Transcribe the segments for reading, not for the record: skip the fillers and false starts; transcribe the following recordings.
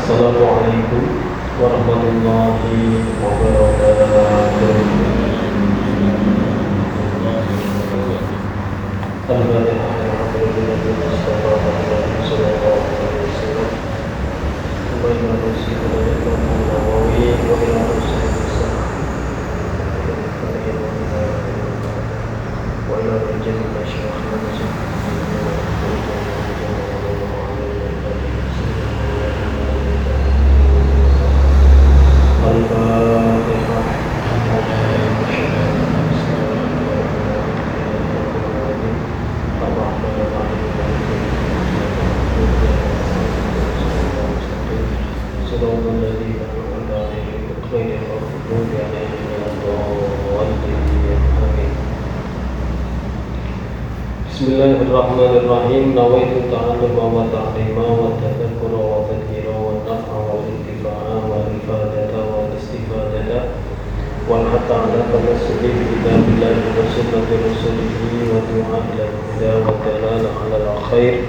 Assalamualaikum warahmatullahi wabarakatuh. Bismillahirrahmanirrahim. Nawaitu ta'alluma wa ta'lima wa tadhakkura wa tadhkira wa naf'a wa intifa'a wa ifadata wa istifadata wal hatta ala tamassuki bi kitabillahi wa sunnati rasulihi wa du'a ila al-huda wa dalala ala al-khair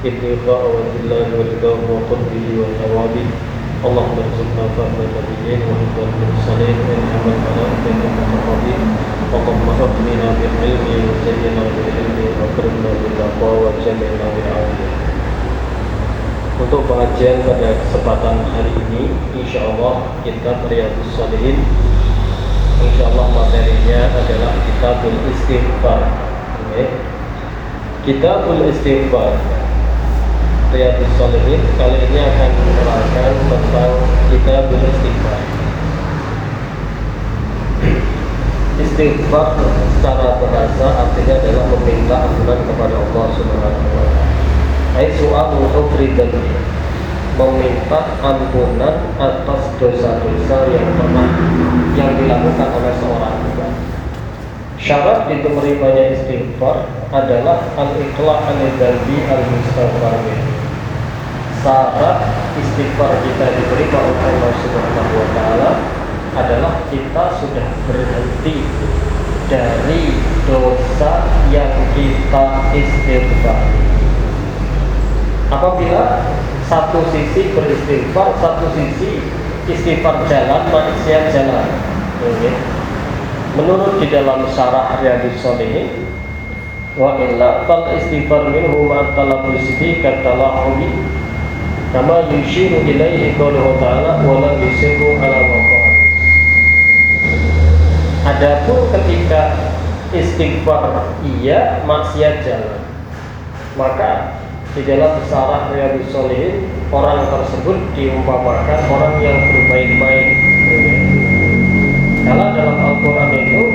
ittifa'a wa dillahi wa ridahu wa qurbihi wa thawabi. Allahumma rizqna fahma nabiyyin wa hibban mursalin wa ilhaman malaikatin muqarrabin. Allahumma faqnina bil ilmi wa zayyina bil ilmi wa akrimna bil taqwa wa jamilna bil afiyah. Untuk pengajian pada kesempatan hari ini, insyaallah kitab Riyadhus Shalihin. Insyaallah materinya adalah Kitabul Istighfar. Kitabul Istighfar Riyadhus Shalihin kali ini akan menerangkan tentang Kitabul Istighfar. Istighfar secara bahasa artinya adalah meminta ampunan kepada Allah Subhanahu wa taala. Ai su'alul ghufri dzanbi, meminta ampunan atas dosa-dosa yang dilakukan oleh seorang hamba. Syarat diterimanya istighfar adalah al-iqla' al-dzanbi al-mustaghfar min. Syarat istighfar kita diterima oleh Allah Subhanahu wa taala adalah kita sudah berhenti dari dosa yang kita istighfari. Apabila satu sisi beristighfar, satu sisi istighfar jalan, maksiat jalan. Menurut di dalam syarah Riyadhus Shalihin, wa illa fal istighfar minhu ma talabbusi katalahumi kama yushiru ilaihi qauluhu ta'ala wa la yusiru ala maqam. Adapun ketika istighfar iya, maksiat jalan, maka di dalam syarah Riyadhus Shalihin orang tersebut diumpamakan orang yang bermain-main. Kalau dalam Al-Quran itu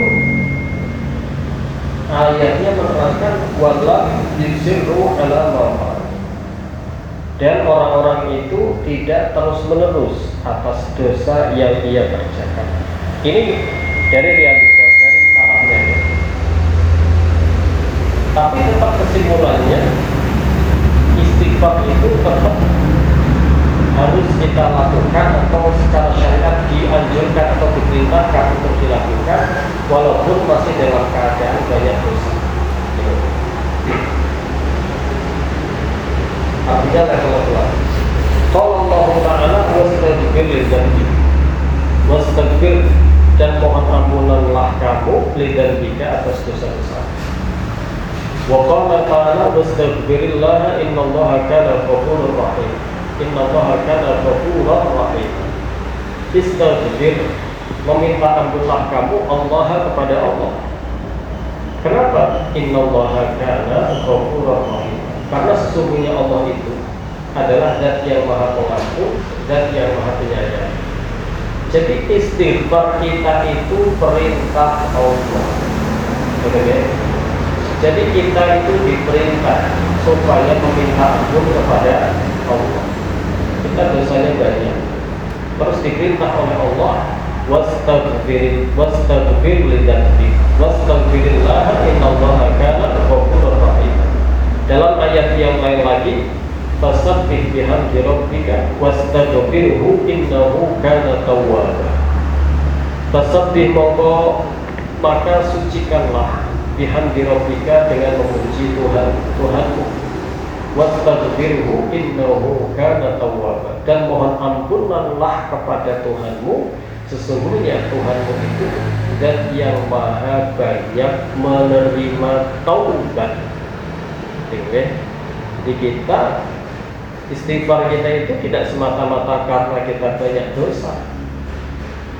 ayatnya menerangkan wala yusirru ala maqam, dan orang-orang itu tidak terus-menerus atas dosa yang ia kerjakan. Ini dari Riyadhus Shalihin, dari syarahnya. Tapi tetap kesimpulannya istighfar itu tetap harus kita lakukan, atau secara syariat dianjurkan atau diperintahkan untuk dilakukan walaupun masih dalam keadaan banyak dosa. Artinya level kedua, kalau Allah Ta'ala wastaghfir dan mohon ampunanlah kamu lidzambika atas dosa-dosa. Wa qala ta'ala wastaghfirillah innallaha kana ghafurur rahim. Innallaha kana ghafurur rahim. Istaghfir, meminta ampunlah kamu Allah kepada Allah. Kenapa? Innallaha kana ghafurur rahim. Karena sesungguhnya Allah itu adalah zat yang maha pengampun, zat yang maha penyayang. Jadi istighfar kita itu perintah Allah. Jadi kita itu diperintah supaya meminta ampun kepada Allah. Kita dosanya banyak, terus diperintah oleh Allah wastaghfir lidzambik wastaghfirillah innallaha kana ghafurur rahim. Dalam ayat yang lain lagi, fasabbih bihamdi rabbika wastaghfirhu innahu kana tawwaba. Fasabbih, maka sucikanlah bihamdi rabbika, dengan memuji Tuhanmu, wastaghfirhu innahu kana tawwaba, dan mohon ampunanlah kepada Tuhanmu, sesungguhnya Tuhanmu itu zat yang maha banyak menerima taubat. Jadi kita istighfar kita itu tidak semata-mata karena kita banyak dosa,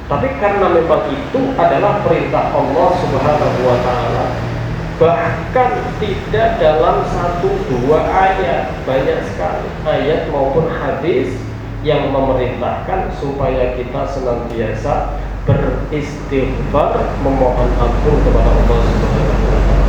tapi karena memang itu adalah perintah Allah Subhanahu wa Ta'ala. Bahkan tidak dalam 1-2 ayat, banyak sekali ayat maupun hadis yang memerintahkan supaya kita senantiasa beristighfar, memohon ampun kepada Allah Subhanahu wa Ta'ala.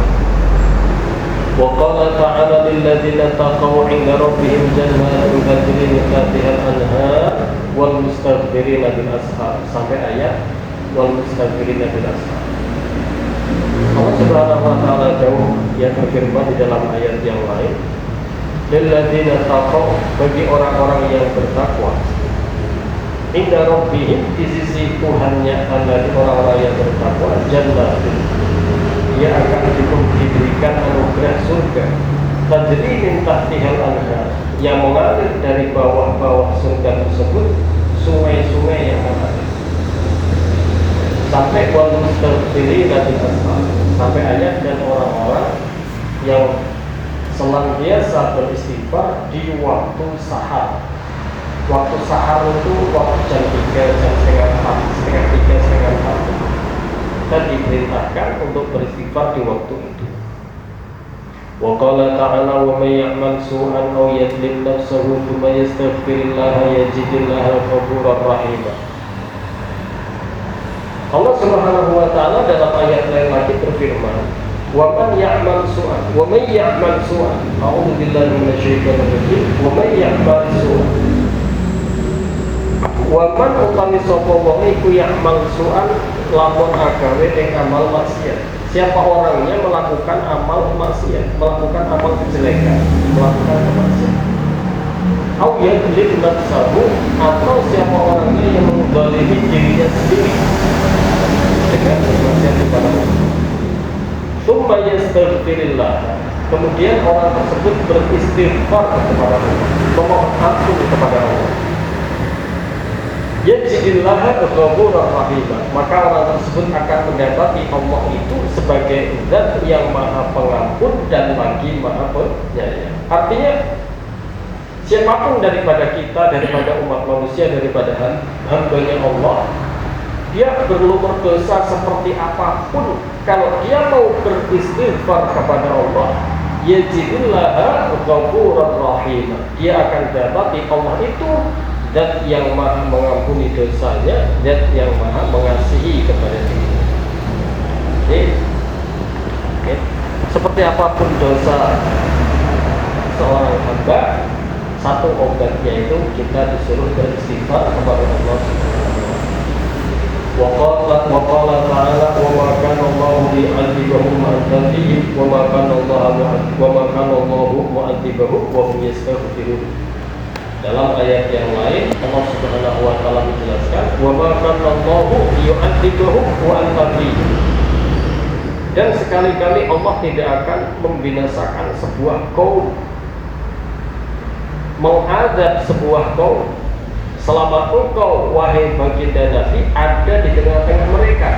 Wa qala ta'ala lil ladzina taqaw 'inda rabbihim jannatun tajri min tahtiha al-anhar wal mustaghfirina bil ashar, sampai ayat wal mustaghfirina bil ashar. Allah Subhanahu wa Ta'ala jauh yang berfirman di dalam ayat yang lain, lil ladzina taqaw, bagi orang-orang yang bertakwa, inda rabbihim, di sisi Tuhannya adalah orang-orang yang bertakwa, jannatun, dia akan diberikan anugerah surga, tajri min tahtihal anhar, yang mengalir dari bawah-bawah surga tersebut sungai-sungai yang mengalir, sampai wal mustaghfirina bil ashar, sampai ayat dan orang-orang yang senantiasa beristighfar di waktu sahar. Waktu sahar itu waktu jam 3, jam setengah 4, setengah 3, setengah 4, dan diperintahkan untuk beristighfar di waktu itu. Wa qala ta'ala wa may ya'mal su'an aw yadlim nafsahu thumma yastaghfirillaha yajidillaha ghafurar rahim. Allah Subhanahu wa Ta'ala dalam ayat lain lagi berfirman, wa man ya'mal su'an, wa may ya'mal su'an, a'udzu billahi minasyaitonir rajim, wa may ya'mal su'an, wa man utawi sapa wong iku ya'mal su'an, lamun agawe ing amal maksiat. Siapa orangnya melakukan amal maksiat, melakukan amal kejelekan, melakukan kemaksiatan, au yadlim nafsahu, atau siapa orangnya yang menzalimi dirinya sendiri dengan maksiat kepada Allah, tsumma yastaghfirillah, kemudian orang tersebut beristighfar kepada Allah, memohon ampun kepada Allah, yajidillaha ghafurar rahim, maka orang tersebut akan mendapati Allah itu sebagai zat yang maha pengampun dan lagi maha penyayang. Artinya siapapun daripada kita, daripada umat manusia, daripada hamba-Nya Allah, dia perlu berdosa seperti apapun, kalau dia mau beristighfar kepada Allah, yajidillaha ghafurar rahim, dia akan dapati Allah itu zat yang maha mengampuni dosanya, zat yang maha mengasihi kepada dirinya. Jadi, seperti apapun dosa seorang hamba, satu obatnya itu kita disuruh beristighfar kepada Allah Subhanahu wa Ta'ala. Wa qala ta'ala wa ma kana Allahu li'adzibahum wa anta fihim wa ma kana Allahu mu'adzibahum wa hum yastaghfirun. Dalam ayat yang lain Allah Subhanahu wa Ta'ala menjelaskan, wa ma kana Allahu yu'adzibahum wa anta fihim, dan sekali-kali Allah tidak akan membinasakan sebuah kaum, mengadab sebuah kaum, selama engkau wahai baginda Nabi ada di tengah-tengah mereka.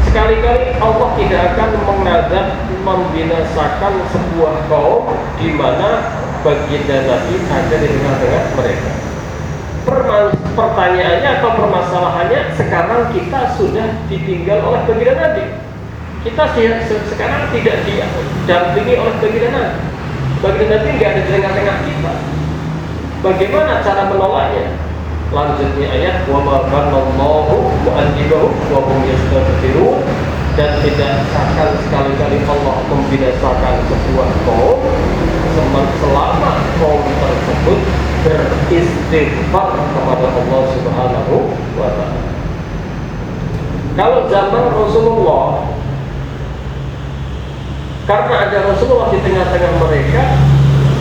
Sekali-kali Allah tidak akan mengadab, membinasakan sebuah kaum di mana baginda Nabi ada di tengah-tengah mereka. Pertanyaannya atau permasalahannya, sekarang kita sudah ditinggal oleh baginda Nabi. Kita sekarang tidak didampingi oleh baginda Nabi. Baginda Nabi tidak ada di tengah-tengah kita. Bagaimana cara menolaknya? Lanjutnya ayat, wa ma kana Allahu mu'adzibahum wa hum yastaghfirun, dan tidak akan sekali-kali Allah membinasakan sebuah kaum selama kaum tersebut beristighfar kepada Allah Subhanahu wa Ta'ala. Kalau zaman Rasulullah, karena ada Rasulullah di tengah-tengah mereka,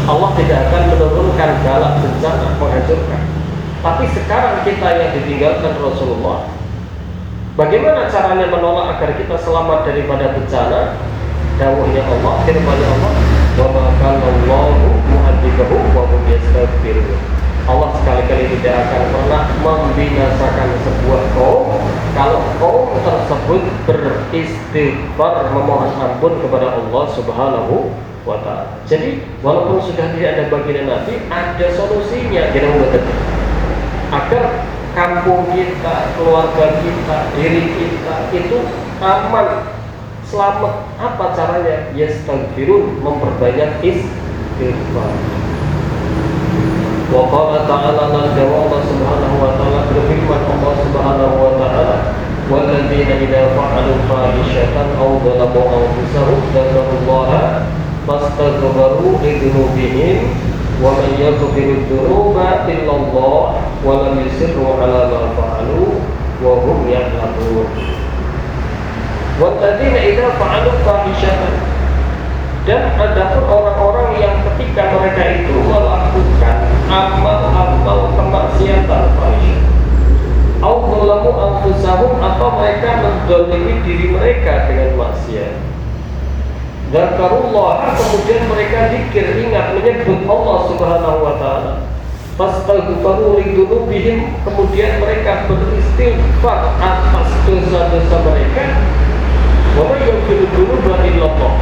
Allah tidak akan menurunkan bala bencana menghancurkan. Tapi sekarang kita yang ditinggalkan Rasulullah, bagaimana caranya menolak agar kita selamat daripada bencana? Dawuhnya Allah, firman Allah, wa ma kana Allahu mu'adzibahum wa hum yastaghfirun. Allah sekali-kali tidak akan pernah membinasakan sebuah kaum kalau kaum tersebut beristighfar, memohon ampun kepada Allah Subhanahu wa ta'ala. Jadi walaupun sudah tidak ada baginda Nabi, ada solusinya kita membuat agar kampung kita, keluarga kita, diri kita itu aman, selamat. Apa caranya? Yastaghfirun, memperbanyak istighfar. Wa qala ta'ala, dan Allah Subhanahu wa ta'ala berfirman, Allah Subhanahu wa ta'ala, walladzina idza fa'alu fahishatan aw dhalamu anfusahum dzakarullaha fastaghfiru li dzunubihim wa man yaghfiru dzunuba illa Allah wa lam yusirru 'ala ma fa'alu wa hum ya'lamun. Walladzina idza fa'alu fahishatan, dan adapun orang-orang yang ketika mereka itu melakukan amal-amal kemaksiatan fahisyah, au dzalamu anfusahum, atau mereka menzalimi diri mereka dengan maksiat, dzakarullah, kemudian mereka zikir, ingat, menyebut Allah Subhanahu wa ta'ala, fastaghfiru lidzunubihim, kemudian mereka beristighfar atas dosa-dosa mereka, wa may yaghfiru dzunuba illallah,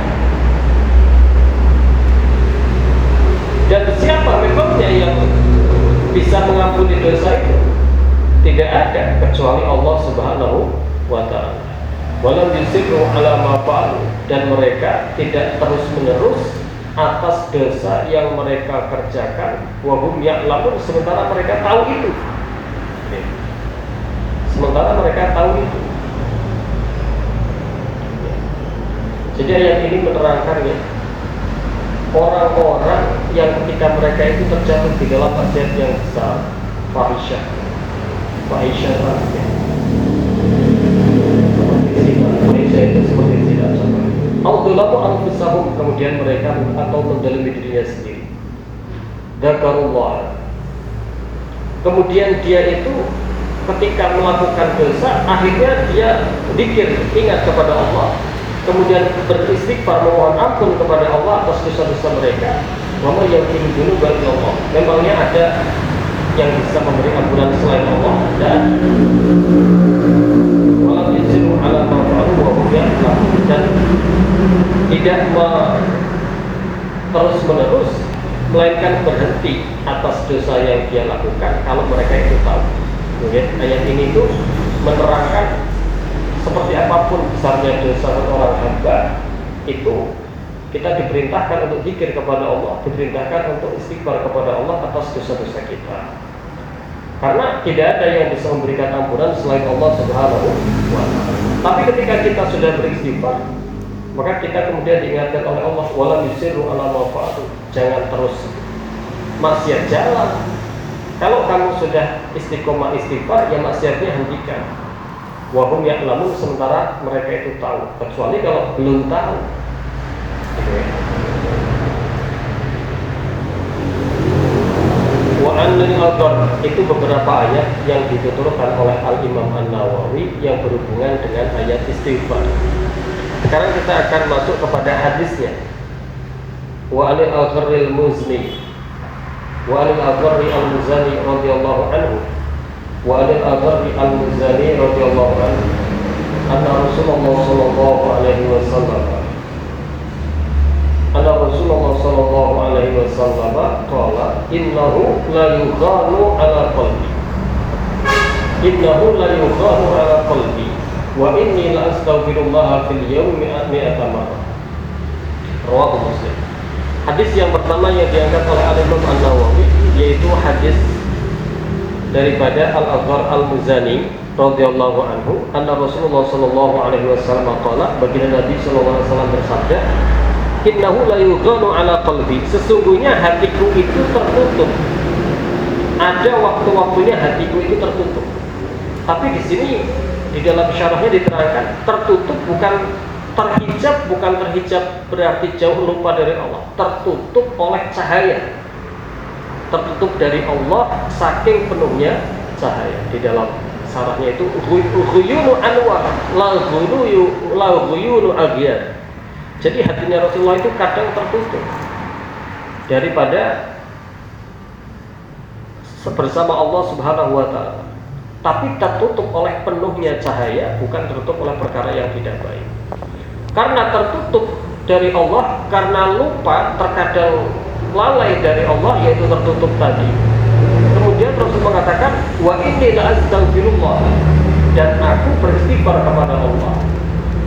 dan siapa memangnya yang bisa mengampuni dosa itu? Tidak ada kecuali Allah Subhanahu wa ta'ala. Walam yusirru 'ala ma fa'alu, dan mereka tidak terus-menerus atas dosa yang mereka kerjakan, wa hum ya'lamun, sementara mereka tahu itu. Sementara mereka tahu itu. Jadi ayat ini menerangkan ya, orang-orang yang ketika mereka itu terjatuh di dalam maksiat yang besar, fahisyah ya. Fahisyah itu seperti zina, Al-dhulamu anfusahum, kemudian mereka atau mendalimi dirinya sendiri. Dzakarullah, kemudian dia itu ketika melakukan dosa, akhirnya dia zikir, ingat kepada Allah, kemudian beristighfar, memohon ampun kepada Allah atas dosa-dosa mereka. Wa may yaghfiru dzunuba illa Allah, memangnya ada yang bisa memberi ampunan selain Allah? Dan walam yusirru 'ala ma fa'alu wa hum ya'lamun, dan tidak terus-menerus melainkan berhenti atas dosa yang dia lakukan kalau mereka itu tahu. Kemudian ayat ini itu menerangkan seperti apapun besarnya dosa seorang hamba, itu kita diperintahkan untuk zikir kepada Allah, diperintahkan untuk istighfar kepada Allah atas dosa-dosa kita. Karena tidak ada yang bisa memberikan ampunan selain Allah Subhanahu wa ta'ala. Tapi ketika kita sudah beristighfar, maka kita kemudian diingatkan oleh Allah, wala yusirru 'ala ma fa'alu, jangan terus maksiat jalan. Kalau kamu sudah istiqomah istighfar, ya maksiatnya hentikan. Wa hum ya'lamun, sementara mereka itu tahu, kecuali kalau belum tahu. Wa anil adhar, itu beberapa ayat yang dituturkan oleh Al-Imam An-Nawawi yang berhubungan dengan ayat istighfar. Sekarang kita akan masuk kepada hadisnya. Wa anil agharril muzni, wa anil agharri al-muzani radhiyallahu anhu, wa anil agharri al-muzani radhiyallahu anhu, anna Rasulullah sallallahu alaihi wasallam qala innahu la yughanu ala qalbi, innahu la yughanu ala qalbi wa inni la astaghfirullah fil yawmi mi'ata marrah. Rawahu Muslim. Hadis yang pertama yang diangkat oleh Al-Imam An-Nawawi yaitu hadis daripada Al-Agharr Al-Muzani radhiyallahu anhu, anna Rasulullah sallallahu alaihi wasallam qala, baginda Nabi sallallahu alaihi wasallam bersabda, innahu la yughanu ala qalbi, sesungguhnya hatiku itu tertutup. Ada waktu-waktunya hatiku itu tertutup. Tapi di sini di dalam syarahnya diterangkan tertutup bukan terhijab, bukan terhijab berarti jauh lupa dari Allah. Tertutup oleh cahaya. Tertutup dari Allah saking penuhnya cahaya. Di dalam syarahnya itu ghuyunu anwar la ghuyunu aghyar. Jadi hatinya Rasulullah itu kadang tertutup, daripada bersama Allah Subhanahu wa Ta'ala, tapi tertutup oleh penuhnya cahaya, bukan tertutup oleh perkara yang tidak baik. Karena tertutup dari Allah, karena lupa, terkadang lalai dari Allah, yaitu tertutup tadi. Kemudian Rasul mengatakan, wa inni la astaghfirullah, dan aku beristighfar kepada Allah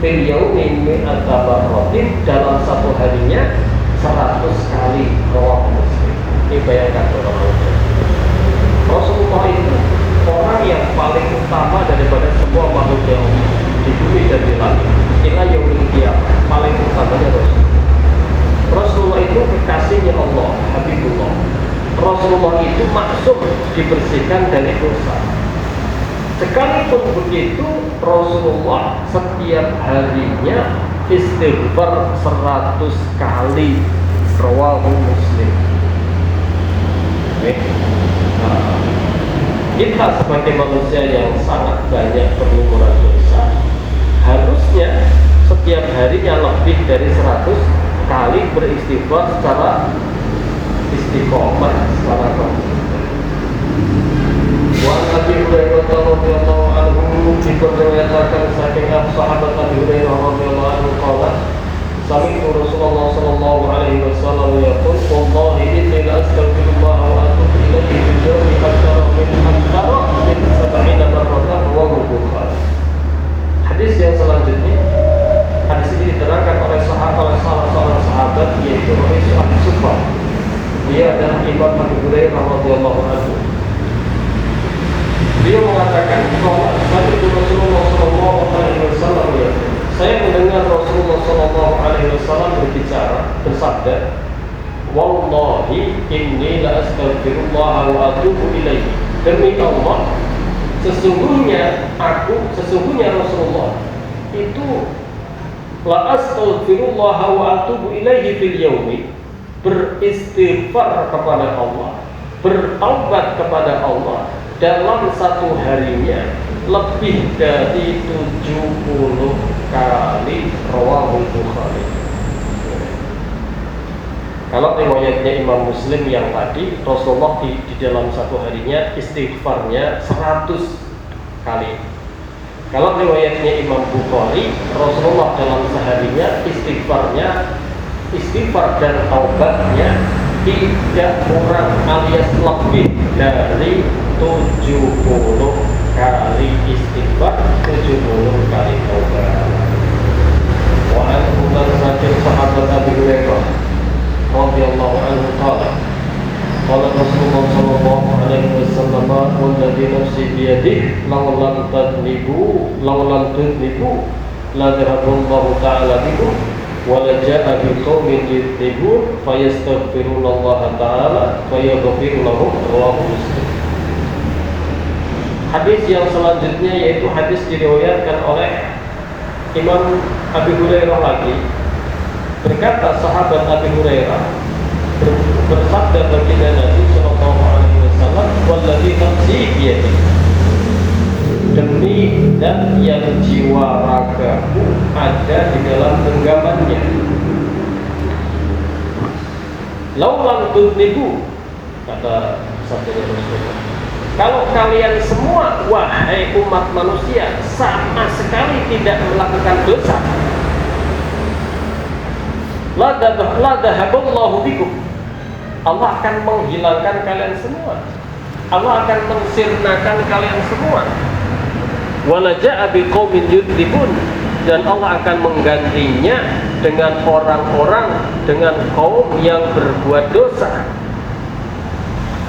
fil yaumi mi'ata marratin, dalam satu harinya 100 kali. Rawahu Muslim. Ini bayangkan orang-orang. Rasulullah itu orang yang paling utama daripada semua makhluk yang di bumi dan di langit. Ila yaumil qiyamah, paling utamanya Rasulullah. Rasulullah itu kekasihnya Allah, Habibullah. Rasulullah itu maksum, dibersihkan dari dosa. Sekalipun begitu, Rasulullah setiap harinya istighfar 100 kali. Rawahu Muslim. Kita sebagai manusia yang sangat banyak berlumuran dosa, harusnya setiap harinya lebih dari 100 kali beristighfar secara istiqomah, secara konsisten. Wa Abi Hurairah radhiyallahu anhu diriwayatkan saking sahabat Abi Hurairah radhiyallahu anhu qala sami'tu Rasulullah sallallahu alaihi wasallam yaqul wallahi inni la astaghfirullah wa atubu ilaihi fil yawmi aktsara min 70 marratan wa Bukhari. Hadis yang selanjutnya, hadis ini diterangkan oleh salah seorang sahabat, yaitu Rasul Al-Sufah. Dia adalah Imam Abu Hurairah radhiyallahu anhu. Dia mengatakan bahwa Rasulullah sallallahu alaihi wasallam, saya mendengar Rasulullah sallallahu alaihi wasallam berbicara, bersabda, wallahi inni la astaghfirullah wa atubu ilaihi. Demi Allah, sesungguhnya Rasulullah itu la astaghfirullah wa atubu ilaihi fil yaumi, beristighfar kepada Allah, bertaubat kepada Allah dalam satu harinya lebih dari 70 kali. Rawahu Bukhari. Kalau riwayatnya Imam Muslim yang tadi, Rasulullah di dalam satu harinya istighfarnya 100 kali. Kalau riwayatnya Imam Bukhari, Rasulullah dalam seharinya istighfar dan taubatnya tidak kurang alias lebih dari 70 kali istighfar, 70 kali taubat. Wa anhu sahabat Abi Hurairah radhiyallahu anhu qala Rasulullah sallallahu alaihi wasallam walladzi nafsi biyadihi law lam tudnibu la dhahaballahu ta'ala bikum wa la ja'a biqaumin yudnibun fayastaghfirunallaha ta'ala fayaghfiru lahum. Rawahu Muslim. Hadis yang selanjutnya yaitu hadis diriwayatkan oleh Imam Abi Hurairah lagi. Berkata sahabat Abi Hurairah, bersabda baginda Nabi sallallahu alaihi wasallam, walladzi nafsi biyadihi, demi zat yang jiwa ragaku ada di dalam genggamannya. Laulam tudnibu, kata sabda Rasulullah, kalau kalian semua wahai umat manusia sama sekali tidak melakukan dosa, la dhahaballahu bikum, Allah akan menghilangkan kalian semua, Allah akan mensirnakan kalian semua. Wala ja'a biqaumin yudnibun, dan Allah akan menggantinya dengan orang-orang, dengan kaum yang berbuat dosa.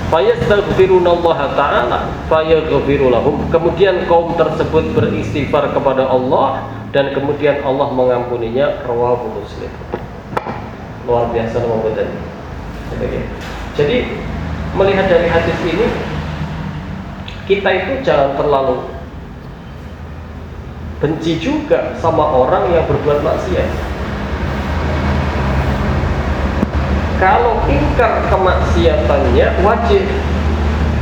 Fayastaghfirunallaha ta'ala fayaghfiru lahum, kemudian kaum tersebut beristighfar kepada Allah dan kemudian Allah mengampuninya. Rawahu Muslim. Luar biasa membuat. Jadi melihat dari hadis ini, kita itu jangan terlalu benci juga sama orang yang berbuat maksiat. Kalau ingkar kemaksiatannya wajib,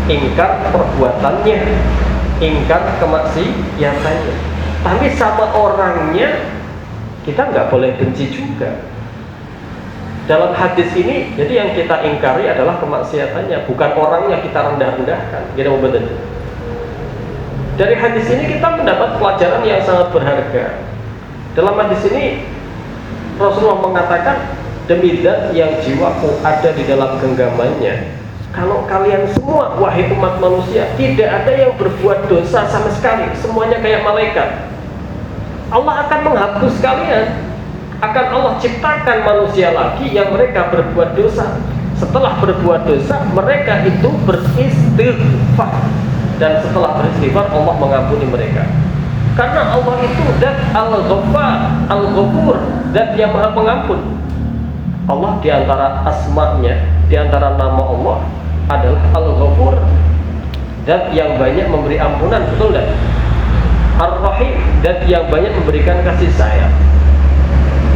ingkar perbuatannya, ingkar kemaksiatannya. Tapi sama orangnya kita nggak boleh benci juga. dalam hadis ini, jadi yang kita ingkari adalah kemaksiatannya, bukan orangnya kita rendah-rendahkan. Kita mau betul. Dari hadis ini kita mendapat pelajaran yang sangat berharga. Dalam hadis ini Rasulullah mengatakan, demi zat yang jiwaku ada di dalam genggamannya, kalau kalian semua, wahai umat manusia, tidak ada yang berbuat dosa sama sekali, semuanya kayak malaikat, Allah akan menghapus kalian. Akan Allah ciptakan manusia lagi yang mereka berbuat dosa. Setelah berbuat dosa, mereka itu beristighfar, dan setelah beristighfar Allah mengampuni mereka. Karena Allah itu zat Al-Ghaffar, Al-Ghafur, zat yang Maha Pengampun. Allah diantara asma-Nya, diantara nama Allah adalah Al-Ghafur, zat yang banyak memberi ampunan, betul tidak? Ar-Rahim, zat yang banyak memberikan kasih sayang.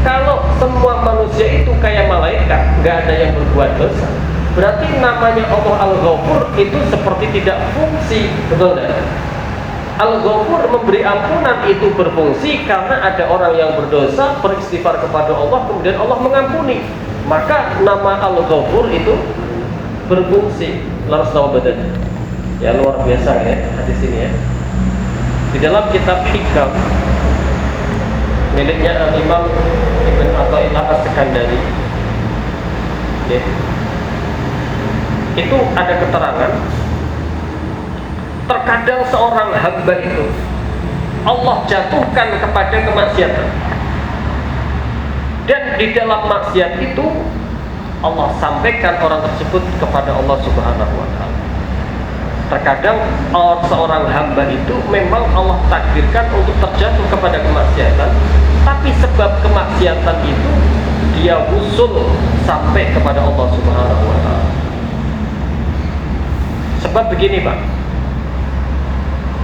Kalau semua manusia itu kayak malaikat, nggak ada yang berbuat dosa, berarti namanya Allah Al-Ghafur itu seperti tidak fungsi, betul tidak? Al-Ghafur memberi ampunan itu berfungsi karena ada orang yang berdosa, beristighfar kepada Allah, kemudian Allah mengampuni. Maka nama Al-Ghafur itu berfungsi. Laras tahu badan. Ya, luar biasa ya hadis ini ya. Di dalam kitab Hikam miliknya Imam Ibn Athaillah As-Sekandari, ya, itu ada keterangan, terkadang seorang hamba itu Allah jatuhkan kepada kemaksiatan, dan di dalam maksiat itu Allah sampaikan orang tersebut kepada Allah Subhanahu wa Ta'ala. Terkadang seorang hamba itu memang Allah takdirkan untuk terjatuh kepada kemaksiatan, tapi sebab kemaksiatan itu dia wusul sampai kepada Allah Subhanahu wa Ta'ala. Sebab begini Pak,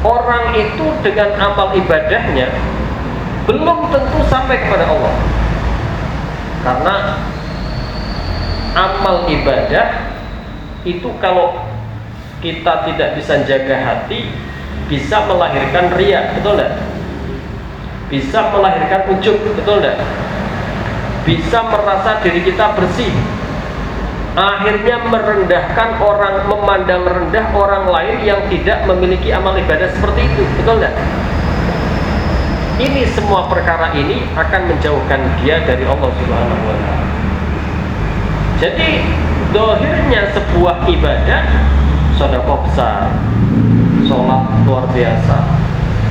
orang itu dengan amal ibadahnya belum tentu sampai kepada Allah. Karena amal ibadah itu kalau kita tidak bisa jaga hati, bisa melahirkan riya, betul tidak? Bisa melahirkan ujub, betul tidak? Bisa merasa diri kita bersih, akhirnya merendahkan orang, memandang rendah orang lain yang tidak memiliki amal ibadah seperti itu, betul tidak? Ini semua perkara ini akan menjauhkan dia dari Allah Subhanahu wa Ta'ala. Jadi dohirnya sebuah ibadah, sedekah besar, sholat luar biasa,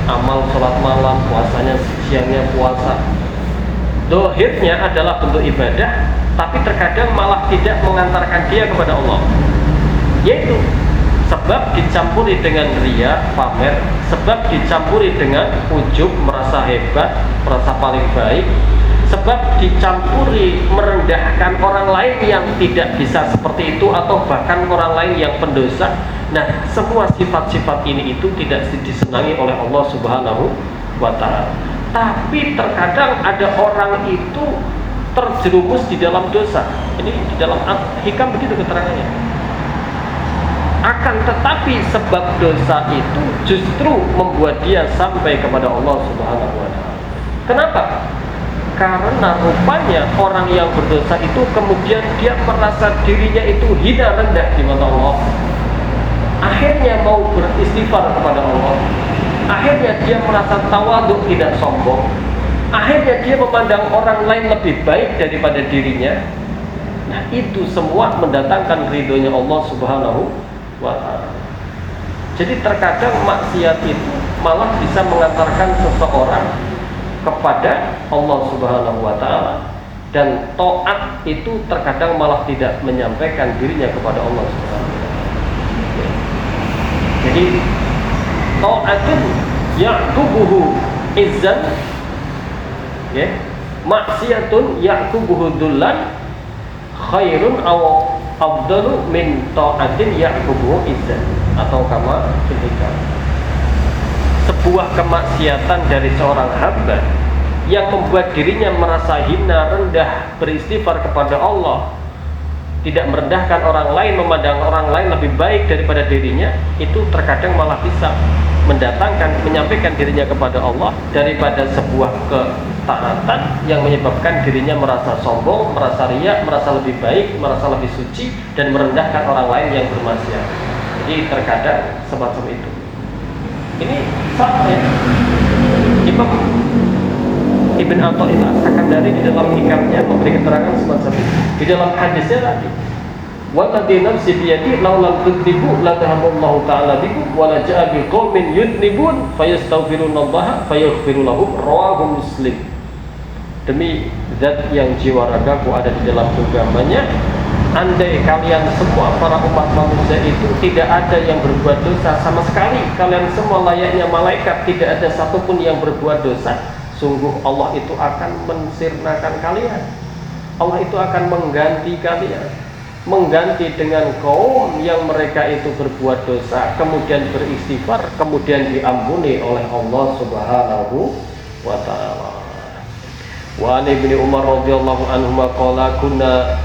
amal sholat malam, puasanya siangnya puasa, dohirnya adalah bentuk ibadah, tapi terkadang malah tidak mengantarkan dia kepada Allah, yaitu sebab dicampuri dengan riya, pamer, sebab dicampuri dengan ujub, merasa hebat, merasa paling baik, sebab dicampuri merendahkan orang lain yang tidak bisa seperti itu, atau bahkan orang lain yang pendosa. Nah, semua sifat-sifat ini itu tidak disenangi oleh Allah Subhanahu wa Ta'ala. Tapi terkadang ada orang itu terjerumus di dalam dosa. Ini di dalam Hikam begitu keterangannya. Akan tetapi sebab dosa itu justru membuat dia sampai kepada Allah Subhanahu wa Ta'ala. Kenapa? Karena rupanya orang yang berdosa itu kemudian dia merasa dirinya itu hina, rendah di mata Allah. Akhirnya mau beristighfar kepada Allah. Akhirnya dia merasa tawadhu, tidak sombong. Akhirnya dia memandang orang lain lebih baik daripada dirinya. Nah, itu semua mendatangkan ridhonya Allah Subhanahu wa Ta'ala. Jadi terkadang maksiat itu malah bisa mengantarkan seseorang kepada Allah Subhanahu wa Ta'ala, dan taat itu terkadang malah tidak menyampaikan dirinya kepada Allah Subhanahu wa Ta'ala. Jadi taatun ya'qubuhu izzan, ya, maksiatun ya'qubuhu dullan khairun aw afdalu min ta'atin ya'qubuhu izzan, atau kama ketika sebuah kemaksiatan dari seorang hamba yang membuat dirinya merasa hina, rendah, beristighfar kepada Allah, tidak merendahkan orang lain, memandang orang lain lebih baik daripada dirinya, itu terkadang malah bisa mendatangkan, menyampaikan dirinya kepada Allah daripada sebuah ketaatan yang menyebabkan dirinya merasa sombong, merasa riya, merasa lebih baik, merasa lebih suci, dan merendahkan orang lain yang bermaksiat. Jadi terkadang semacam itu. Ini sama ya. Imam Ibn Athaillah As-Sakandari di dalam hikamnya memberi keterangan semacam itu. Di dalam hadisnya tadi, walladzi nafsi biyadi law lam tudribu la dhahaballahu ta'ala bikum wa la ja'a biqaumin yudnibun fayastaghfirunallaha fayaghfiru lahum, rawahu Muslim. Demi zat yang jiwa ragaku ada di dalam genggamannya, andai kalian semua para umat manusia itu tidak ada yang berbuat dosa sama sekali, kalian semua layaknya malaikat, tidak ada satupun yang berbuat dosa, sungguh Allah itu akan mensirnakan kalian. Allah itu akan mengganti kalian, mengganti dengan kaum yang mereka itu berbuat dosa, kemudian beristighfar, kemudian diampuni oleh Allah Subhanahu wa ta'ala. Wa an Ibnu Umar radhiyallahu anhu qala kunna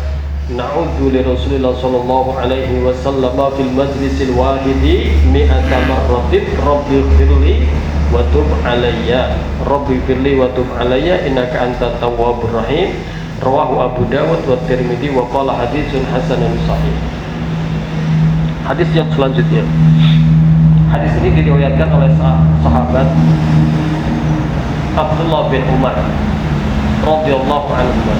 na'udzu li Rasulillah sallallahu alaihi wasallam fil majlisil wahidi mi'ata marratin rabbi firli wa tub alayya rabbi firli wa tub alayya innaka antat tawwabur rahim, rawahu Abu Dawud wa Tirmidzi wa qala haditsun hasanun sahih. Hadis yang selanjutnya, hadis ini diriwayatkan oleh sahabat Abdullah bin Umar radhiyallahu anhu.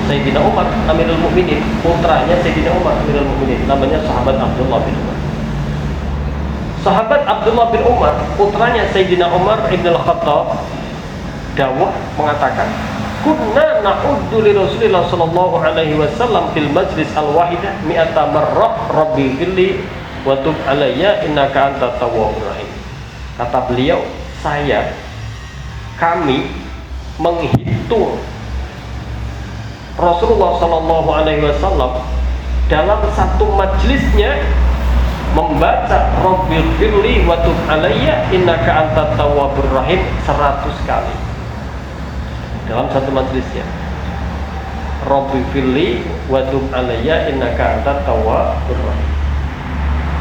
Sayyidina Umar Amirul Mukminin, putranya Sayyidina Umar Amirul Mukminin, namanya sahabat Abdullah bin Umar. Sahabat Abdullah bin Umar, putranya Sayyidina Umar Ibn Al-Khattab, dawuh mengatakan, kunna na'uddu li Rasulillah sallallahu alaihi wasallam fil majlis al-wahidah mi'ata marrah rabbi firli wa tub alayya innaka antat tawwabur rahim. Kata beliau, kami menghitung Rasulullah sallallahu alaihi wasallam dalam satu majlisnya membaca rabbil firli wa tub alayya innaka antat tawwabur rahim 100 kali. Dalam satu majlisnya, rabbil firli wa tub alayya innaka antat tawwabur rahim.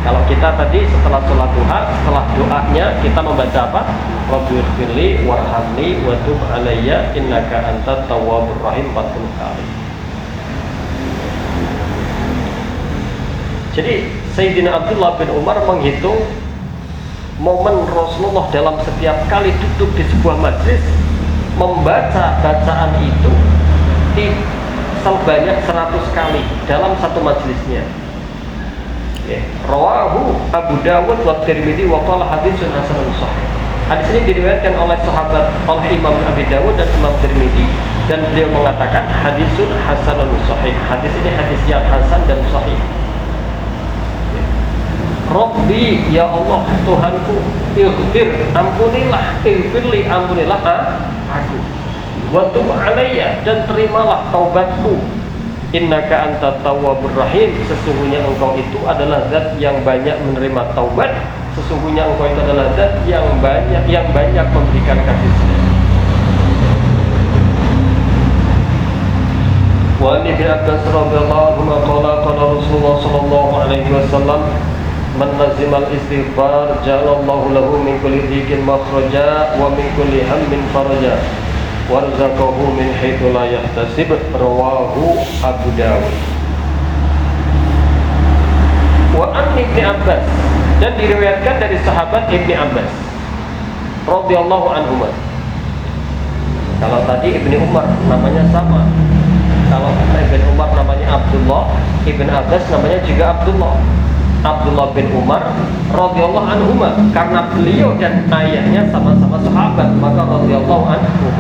Kalau kita tadi setelah sholat duha, setelah doanya kita membaca apa? Rabbil firli warhamni wa tub alayya innaka antat tawwabur rahim 40 kali. Jadi Sayyidina Abdullah bin Umar menghitung momen Rasulullah dalam setiap kali duduk di sebuah majlis membaca bacaan itu sebanyak 100 kali dalam satu majlisnya. Rawahu Abu Dawud wa Tirmidzi wa qala haditsun hasanun sahih. Hadis ini diriwayatkan oleh Imam Abi Dawud dan Imam Tirmidzi, dan beliau mengatakan haditsun hasanun sahih. Hadis ini hadis yang hasan dan sahih. Rabbi, ya Allah Tuhanku, ighfir, ampunilah, ighfirli, ampunilah aku, wa tub alayya, dan terimalah taubatku, innaka antat tawwabur rahim, sesungguhnya engkau itu adalah zat yang banyak menerima taubat, sesungguhnya engkau itu adalah zat yang banyak memberikan kasih sayang. Wa an Ibnu Abbas radhiyallahu anhu qala Rasulullah sallallahu alaihi wasallam, man lazimal istighfar ja'alallahu lahu min kulli dhiqin makhraja wa min kulli hammin faraja warzaqahu min haitsu la yahtasib, rawahu Abu Dawud. Wa an Ibnu Abbas, dan diriwayatkan dari sahabat Ibnu Abbas radhiyallahu anhu. Kalau tadi Ibnu Umar namanya sama, kalau Ibnu Umar namanya Abdullah, Ibnu Abbas namanya juga Abdullah. Abdullah bin Umar radhiyallahu anhu, karena beliau dan ayahnya sama-sama sahabat, maka radhiyallahu anhu.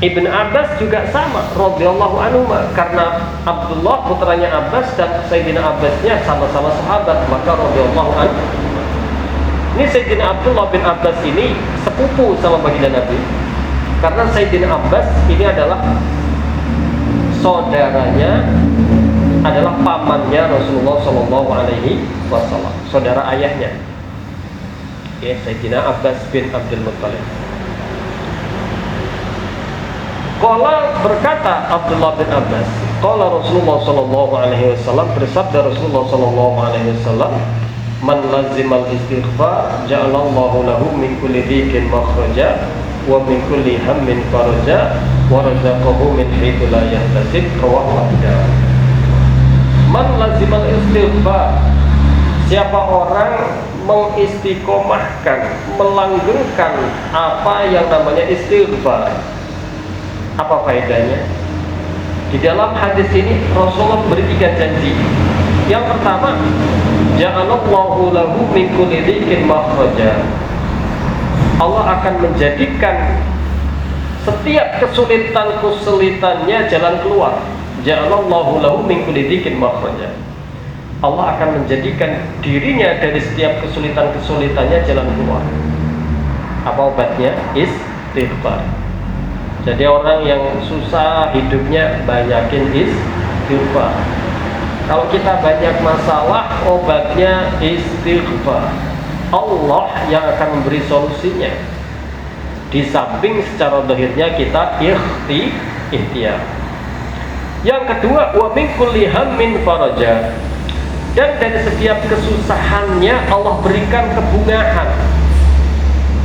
Ibn Abbas juga sama radhiyallahu anhu, karena Abdullah putranya Abbas dan Sayyidina Abbasnya sama-sama sahabat, maka radhiyallahu anhu. Ini Sayyidina Abdullah bin Abbas ini sepupu sama baginda Nabi, karena Sayyidina Abbas ini adalah saudaranya, adalah pamannya Rasulullah Shallallahu Alaihi Wasallam, saudara ayahnya. Sayyidina Abbas bin Abdul Muttalib. Qala, berkata Abdullah bin Abbas, qala Rasulullah Shallallahu Alaihi Wasallam, bersabda Rasulullah Shallallahu Alaihi Wasallam, man lazimal istighfar ja'alallahu lahu min kulli dhiqin makhraja wa min kulli hammin faraja wa razaqahu min haitsu la yahtasib. Rawahu Abu Dawud. Man lazimal istighfar, siapa orang mengistiqomahkan, melanggengkan apa yang namanya istighfar. Apa faedahnya? Di dalam hadis ini Rasulullah beri 3 janji. Yang pertama, ja'alallahu lahu min kulli dhikin makhraja. Allah akan menjadikan setiap kesulitannya jalan keluar. Ja'alallahu lahu min kulli dhikin makhraja. Allah akan menjadikan dirinya dari setiap kesulitannya jalan keluar. Apa obatnya? Istighfar. Jadi orang yang susah hidupnya banyakin istighfar. Kalau kita banyak masalah, obatnya istighfar. Allah yang akan memberi solusinya. Di samping secara zahirnya kita ikhtiar. Yang kedua, wa min kulli hammin faraja. Dan dari setiap kesusahannya Allah berikan kebungahan,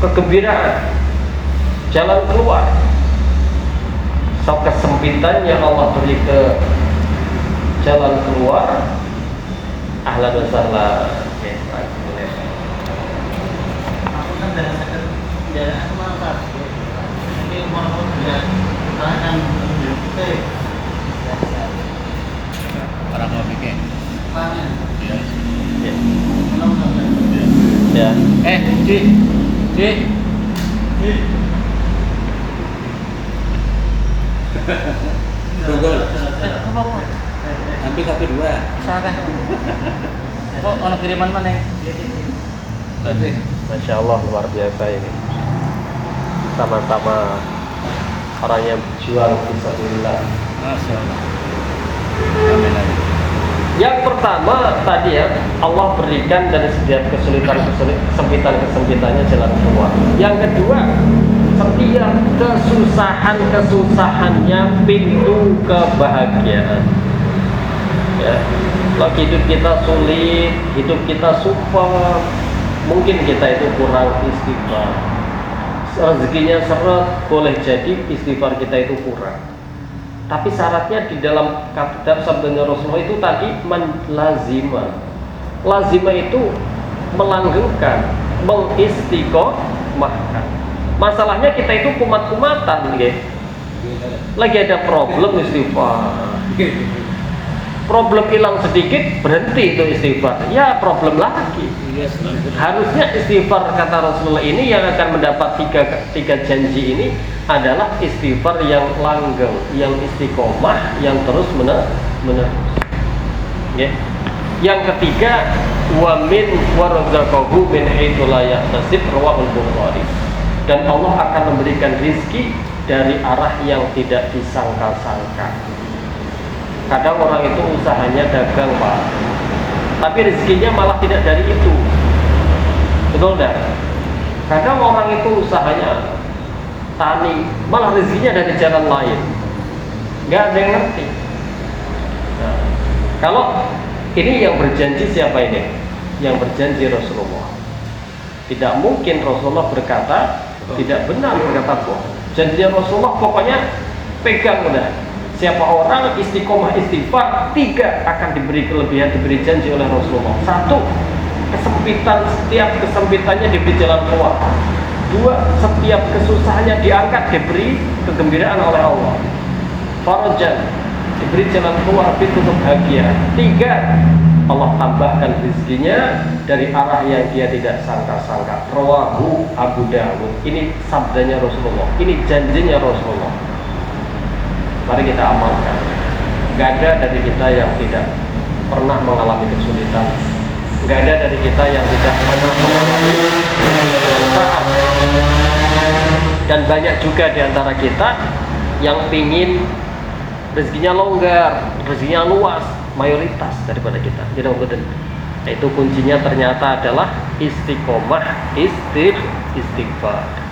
kegembiraan, jalan keluar. So kesempitannya Allah beri ke jalan keluar. Ahlan wa sahlan. Aku kan dari sakit jalan mantap. Ini mau dia tangan kita. Orang mau bikin. Tangan. Iya. Ya. Ci. Google. Hampir 1-2. Salah. Kok ono kiriman mana? Masya Allah, luar biasa ini. Sama-sama orang yang berjuang fisabilillah. Masya Allah. Amin. Yang pertama tadi ya, Allah berikan dari setiap kesempitannya jalan keluar. Yang kedua, setiap kesusahannya pintu kebahagiaan. Ya, kalau hidup kita sulit, hidup kita super, mungkin kita itu kurang istighfar. Rezekinya seret, boleh jadi istighfar kita itu kurang. Tapi syaratnya di dalam sabdanya Rasulullah itu tadi lazima. Lazima itu melanggengkan, mengistiqomahkan. Masalahnya kita itu kumat-kumatan, gitu. Lagi ada problem istighfar. Problem hilang sedikit, berhenti itu istighfar. Ya problem lagi. Harusnya istighfar kata Rasulullah ini yang akan mendapat tiga janji ini adalah istighfar yang langgeng, yang istiqomah, yang terus menerus. Ya. Yang ketiga, wa min warzaqahu min haitsu la yahtasib, rawahul Bukhari. Dan Allah akan memberikan rizki dari arah yang tidak disangka-sangka. Kadang orang itu usahanya dagang, Pak, tapi rezekinya malah tidak dari itu. Betul enggak? Kadang orang itu usahanya tani, malah rezekinya dari jalan lain. Nggak ada yang ngerti. Nah, kalau ini yang berjanji siapa ini? Yang berjanji Rasulullah. Tidak mungkin Rasulullah berkata tidak benar, berkata bohong. Janjinya Rasulullah pokoknya pegang udah. Siapa orang istiqomah istighfar, 3 akan diberi kelebihan, diberi janji oleh Rasulullah. 1, setiap kesempitannya diberi jalan keluar. 2, setiap kesusahannya diangkat, diberi kegembiraan oleh Allah. Farajan, diberi jalan keluar, pintu kebahagiaan. 3, Allah tambahkan rezekinya dari arah yang dia tidak sangka-sangka. Rawahu Abu Dawud. Ini sabdanya Rasulullah, ini janjinya Rasulullah. Mari kita amalkan. Gak ada dari kita yang tidak pernah mengalami kesulitan. Gak ada dari kita yang tidak pernah mengalami kesulitan. Dan banyak juga di antara kita yang pingin rezekinya longgar, rezekinya luas, mayoritas daripada kita. Jadi nah, itu kuncinya ternyata adalah istiqomah, istighfar.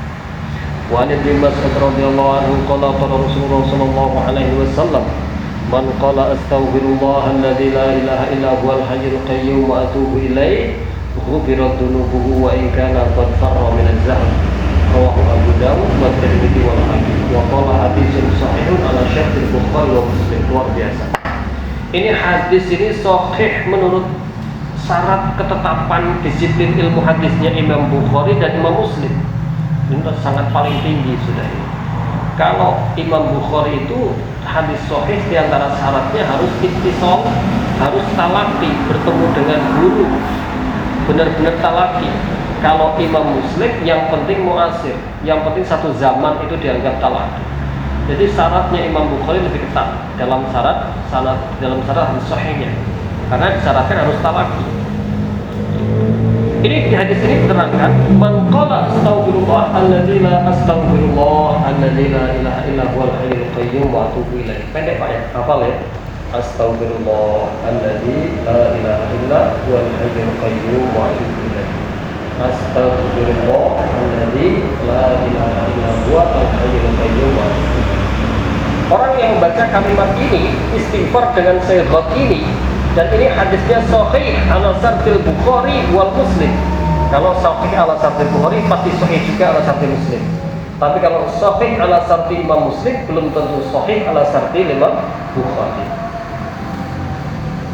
Wa an Ibnu Mas'ud radhiyallahu anhu qala qala Rasulullah sallallahu alaihi wasallam man qala astaghfirullah alladzi la ilaha illa huwal hayyul qayyum wa atubu ilaihi ghufirat dhunubuhu wa in kana qad farra min az-zahab. rawahu Abu Dawud wa Tirmidzi wal Hakim wa qala haditsun sahihun ala syartil Bukhari wa Muslim. Luar biasa. Ini hadis ini sahih menurut syarat ketetapan disiplin ilmu hadisnya Imam Bukhari dan Imam Muslim. Ini sangat paling tinggi sudah ini. Kalau Imam Bukhari itu hadis sahih diantara syaratnya harus ittisal, harus talaqi, bertemu dengan guru, benar-benar talaqi. Kalau Imam Muslim yang penting muasir, yang penting satu zaman itu dianggap talaqi. Jadi syaratnya Imam Bukhari lebih ketat dalam syarat hadis sahihnya, karena disyaratkan harus talaqi. Ini di hadis ini diterangkan, man qala astaghfirullah alladzi la astaghfirullah alladzi la ilaha illa huwal hayyul qayyum wa atubu ilaih. Pendek Pak ya, hafal ya. Astaghfirullah alladzi la ilaha illa huwal hayyul qayyum wa atubu ilaih. Astaghfirullah alladzi la ilaha illa huwal hayyul qayyum wa atubu ilaih. Orang yang membaca kalimat ini istighfar dengan sighat ini, dan ini hadisnya sahih ala syartil Bukhari wal Muslim. Kalau sahih ala syartil Bukhari pasti sahih juga ala syartil Muslim. Tapi kalau sahih ala syartil Imam Muslim belum tentu sahih ala syartil Imam Bukhari.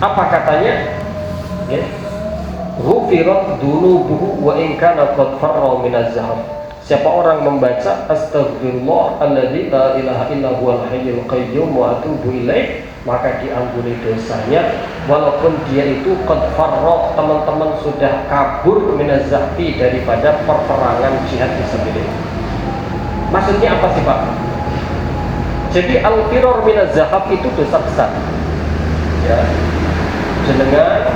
Apa katanya? Ya. Ghufirat dunubuhu wa in kana qad farra min az-zahab. Siapa orang membaca astaghfirullah alladzi la ilaha illa huwal hayyul qayyum wa atubu ilaih, maka diampuni dosanya walaupun dia itu qad farra, teman-teman sudah kabur minaz-zahfi, daripada perperangan jihad fisabilillah. Maksudnya apa sih Pak? Jadi al-firar minaz-zahab itu dosa besar. Ya. Jenengan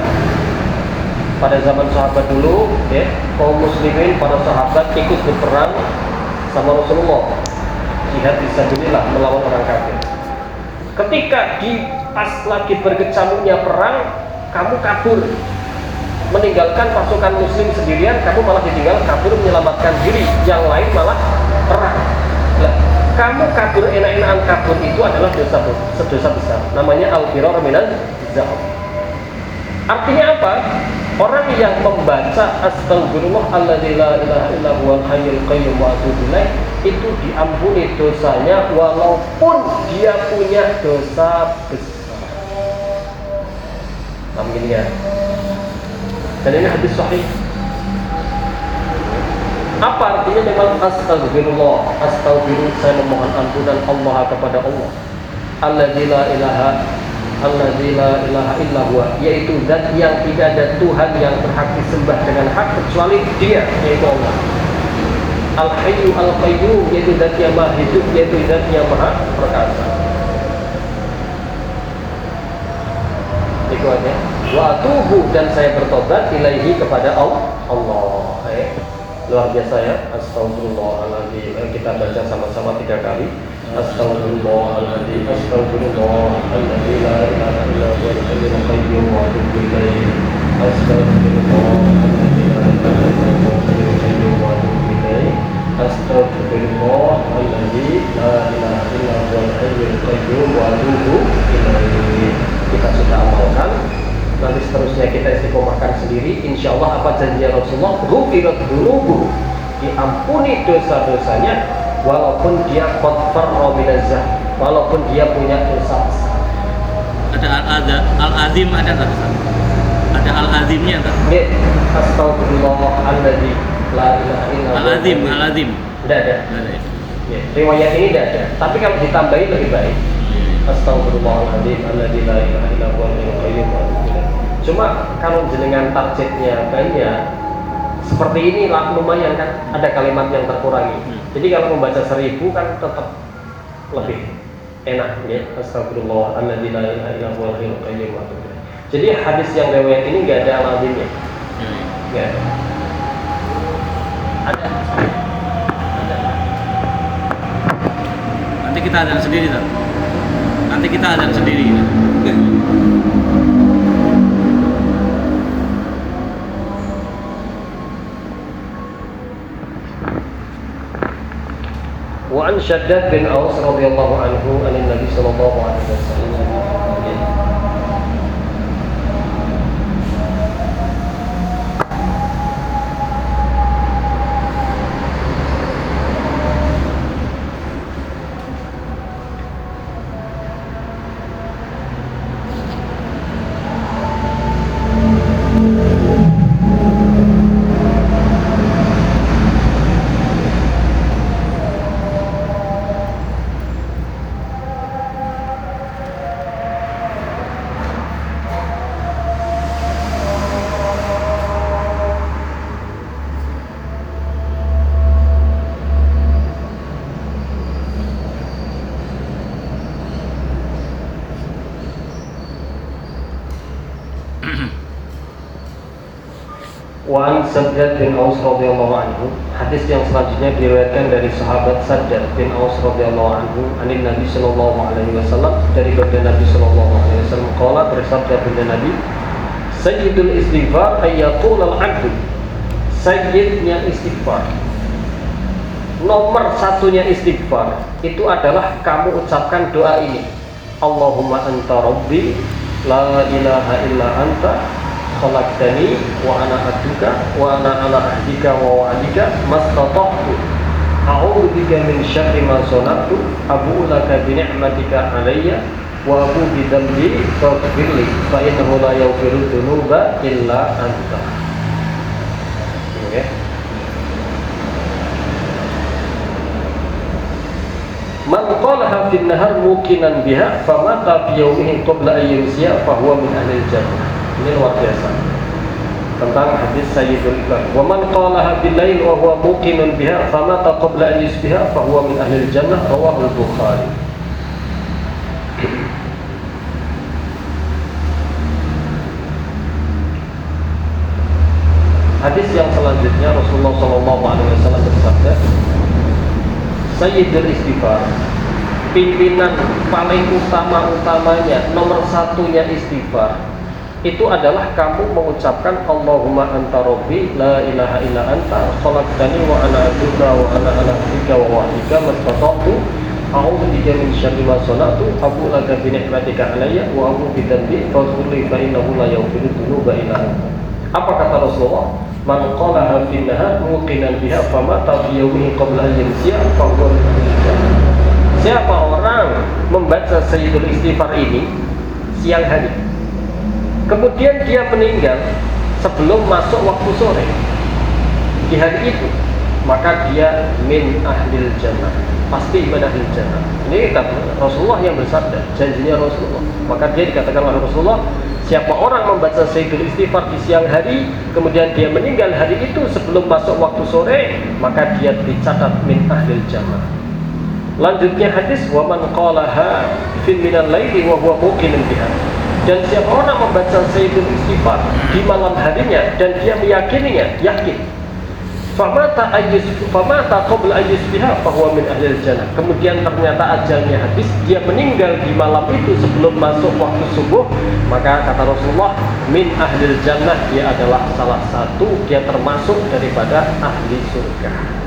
pada zaman sahabat dulu, ya, kaum muslimin, para sahabat ikut berperang sama Rasulullah, jihad fisabilillah melawan orang kafir. Ketika pas lagi berkecamuknya perang, kamu kabur, meninggalkan pasukan muslim sendirian, kamu malah ditinggal kabur menyelamatkan diri, yang lain malah perang. Nah, kamu kabur, enak-enakan kabur itu adalah dosa besar, namanya al-firar minaz-zahab. Artinya apa? Orang yang membaca astagfirullah alladzi la ilaha illa huwal hayyul qayyum wa atubu ilaih itu diampuni dosanya walaupun dia punya dosa besar. Amin ya. Dan ini hadis sahih. Apa artinya memang astagfirullah? Astagfirullah, saya memohon ampunan Allah kepada Allah. Alladzi la ilaha illa huwa, yaitu zat yang tidak ada Tuhan yang berhak disembah dengan hak kecuali Dia, yaitu Allah. Al-Hayyu Al-Qayyum, yaitu zat yang maha hidup, yaitu zat yang maha perkasa. Itu aja. Wa atubu, dan saya bertobat ilaihi kepada Allah. Luar biasa ya. Astagfirullahaladzim. Kita baca sama-sama 3 kali. Astaghfirullahaladzim, astaghfirullahaladzim, la ilaha illa huwal hayyul qayyum wa atubu ilaih. Astaghfirullahaladzim, la ilaha illa huwal hayyul qayyum wa atubu ilaih. Astaghfirullahaladzim, la ilaha illa huwal hayyul qayyum wa atubu ilaih. Kita sudah amalkan. Nanti seterusnya kita istiqomahkan sendiri. Insyaallah apa janji Rasulullah? Ghufirat dunubuhu, diampuni dosa-dosanya walaupun dia qadfar minaz-zah, walaupun dia punya dosa besar. Ada al-azim, ada nggak? Ada al-azimnya nggak? Nggih, astagfirullahaladzim, la ilaha illallah. Al-azim. Tidak ada. Ya, riwayat ini tidak ada. Tapi kalau ditambahin lebih baik. Astagfirullahaladzim, alladzi la ilaha illa huwal hayyul qayyum wa atubu ilaih. Cuma kalau jenengan targetnya banyak, seperti ini lah lumayan kan, ada kalimat yang terkurangi. Jadi kalau membaca 1000 kan tetap lebih enak ya. Astagfirullah alladzi la ilaha illa huwal hayyul qayyum wa atubu ilaih. Jadi hadis yang riwayat ini enggak ada al-azimnya. Enggak ada. Ada. Nanti kita azan sendiri kan? Nanti kita azan sendiri. Wa an Shaddad bin Aus radhiyallahu anhu anin Nabi sallallahu alaihi wasallam. Wa an Saddad bin Aus radhiyallahu anhu, hadis yang selanjutnya diriwayatkan dari sahabat Saddad bin Aus radhiyallahu anhu, anin Nabi sallallahu alaihi wasallam, dari baginda Nabi sallallahu alaihi wasallam, qala, bersabda baginda Nabi, sayyidul istighfar ayatul al-abd, sayyidnya istighfar, nomor satunya istighfar itu adalah kamu ucapkan doa ini, Allahumma anta rabbi la ilaha illa anta khalaqtani wa ana abduka wa ana ala ahdika wa wa'dika mastata'tu a'udzu bika min syarri ma sana'tu abu'u laka bi ni'matika 'alayya wa abu'u bi dhanbi faghfir li fa innahu la yaghfiru dzunuba illa anta. Oke. Man qalaha fin nahar muqinan biha famata fi yawmihi qabla an yumsiya fa huwa min ahli jannah. Ini luar biasa tentang hadis Sayyidul Iqbal. Wa man qalaha bil lail wa huwa muqinun biha famata qabla an yusbiha fa huwa min ahli jannah, rawahu al-Bukhari. Hadis yang selanjutnya Rasulullah sallallahu alaihi wasallam bersabda, Sayyidul Istighfar, pimpinan paling utama-utamanya, nomor satunya istighfar itu adalah kamu mengucapkan Allahumma anta rabbi la ilaha illa anta khalaqtani wa ana abduka wa ana ala ahdika wa wa'dika mastata'tu a'udzu bika min syarri ma sana'tu abu'u laka bi ni'matika 'alayya wa abu'u bi dhanbi faghfir li fa innahu la yaghfiru dzunuba illa anta. Apa kata Rasulullah? Man qalaha fi nahar muqinan biha famata fi yawmihi qabla an yumsiya fa huwa min ahli jannah. Siapa orang membaca Sayyidul Istighfar ini siang hari, kemudian dia meninggal sebelum masuk waktu sore di hari itu, maka dia min ahlil jannah, pasti min ahlil jannah. Ini kata Rasulullah yang bersabda, janjinya Rasulullah. Maka dia dikatakan oleh Rasulullah, siapa orang membaca Sayyidul Istighfar di siang hari, kemudian dia meninggal hari itu sebelum masuk waktu sore, maka dia dicatat min ahlil jannah. Lanjutnya hadis, wa man qalaha fin minal laili wa huwa muqinun biha, dan siapa orang membaca Sayyidul Istighfar di malam harinya dan dia meyakininya, yakin, famata qabla ayyusbiha fahuwa min ahlil jannah, kemudian ternyata ajalnya habis, dia meninggal di malam itu sebelum masuk waktu subuh, maka kata Rasulullah, min ahlil jannah, dia adalah salah satu, dia termasuk daripada ahli surga.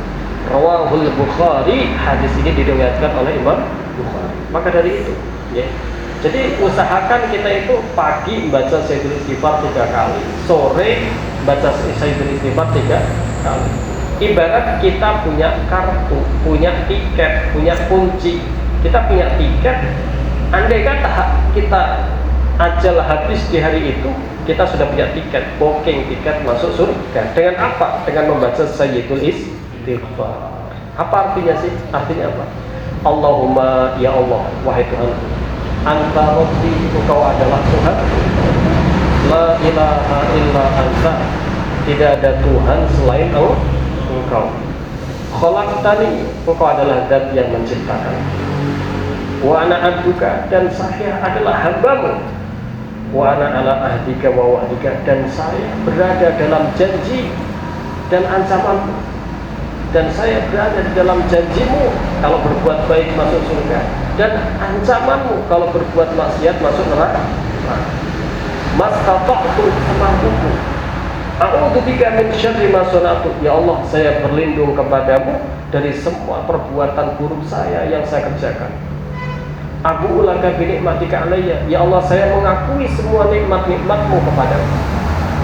Rawahul Bukhari, hadis ini diriwayatkan oleh Imam Bukhari. Maka dari itu, ya, jadi usahakan kita itu pagi baca Sayyidul Istighfar 3 kali, sore baca Sayyidul Istighfar 3 kali. Ibarat kita punya kartu, punya tiket, punya kunci. Kita punya tiket, andai kata kita ajal habis di hari itu, kita sudah punya tiket, booking tiket masuk surga. Dengan apa? Dengan membaca Sayyidul Istighfar. Apa artinya sih? Artinya apa? Allahumma, ya Allah, wahai Tuhanku, anta rabbi, engkau adalah Tuhan, la ilaha illa anta, tidak ada Tuhan selain engkau, khalaqtani, engkau adalah zat yang menciptakan, wa ana abduka, dan saya adalah hambamu, wa ana ala ahdika wa wa'dika, dan saya berada dalam janji dan ancamanmu, dan saya berada di dalam janjimu kalau berbuat baik masuk surga, dan ancamanmu kalau berbuat maksiat masuk neraka. Mastata'tu, semampuku. A'udzu bika min syarri ma sana'tu, ya Allah, saya berlindung kepadamu dari semua perbuatan buruk saya yang saya kerjakan. Abu'u laka bi ni'matika 'alayya, ya Allah, saya mengakui semua nikmat-nikmatmu kepadaku.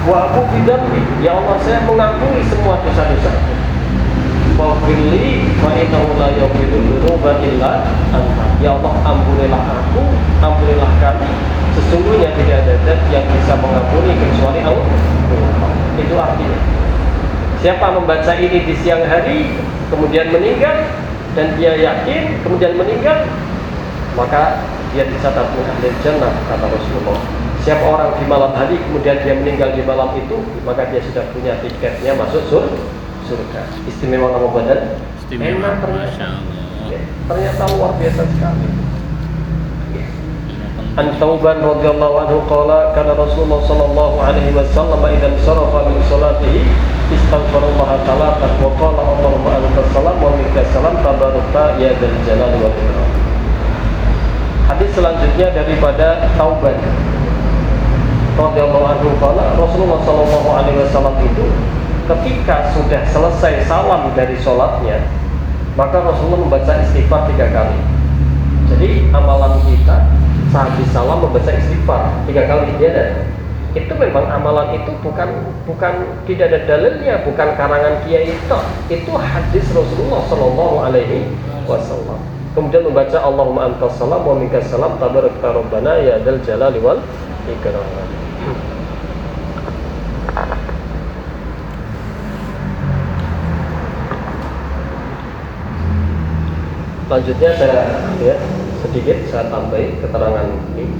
Wa abu'u bi dhanbi, ya Allah, saya mengakui semua dosa-dosaku. Faghfirli fa innahu la yaghfiru dzunuba illa anta, ya Allah, ampunilah aku, ampunilah kami, sesungguhnya tidak ada zat yang bisa mengampuni kecuali Allah. Itu artinya, siapa membaca ini di siang hari kemudian meninggal, dan dia yakin kemudian meninggal, maka dia dicatat min ahli jannah, kata Rasulullah. Siapa orang di malam hari kemudian dia meninggal di malam itu, maka dia sudah punya tiketnya masuk surga. Istimewa Ramadan. Istimewa, ternyata. Masya Allah. Ya, ternyata luar biasa sekali. Ya. An Thauban radhiyallahu anhu qala kana Rasulullah sallallahu alaihi wasallam idza sarafa min salatihi istaghfirullah ta'ala wa qala Allahumma antas salam wa minkas salam tabarakta ya dzal jalali wal ikram. Hadis selanjutnya daripada Thauban radhiyallahu anhu qala Rasulullah sallallahu alaihi wasallam itu ketika sudah selesai salam dari sholatnya, maka Rasulullah membaca istighfar 3 kali. Jadi amalan kita sehabis salam membaca istighfar 3 kali, ya kan? Itu memang amalan itu bukan tidak ada dalilnya, bukan karangan kiai itu hadis Rasulullah Shallallahu Alaihi Wasallam. Kemudian membaca Allahumma antas salam wa minkas salam tabarakta rabbana ya dzal jalali wal ikram. Selanjutnya sedikit saya tambahi keterangan ini.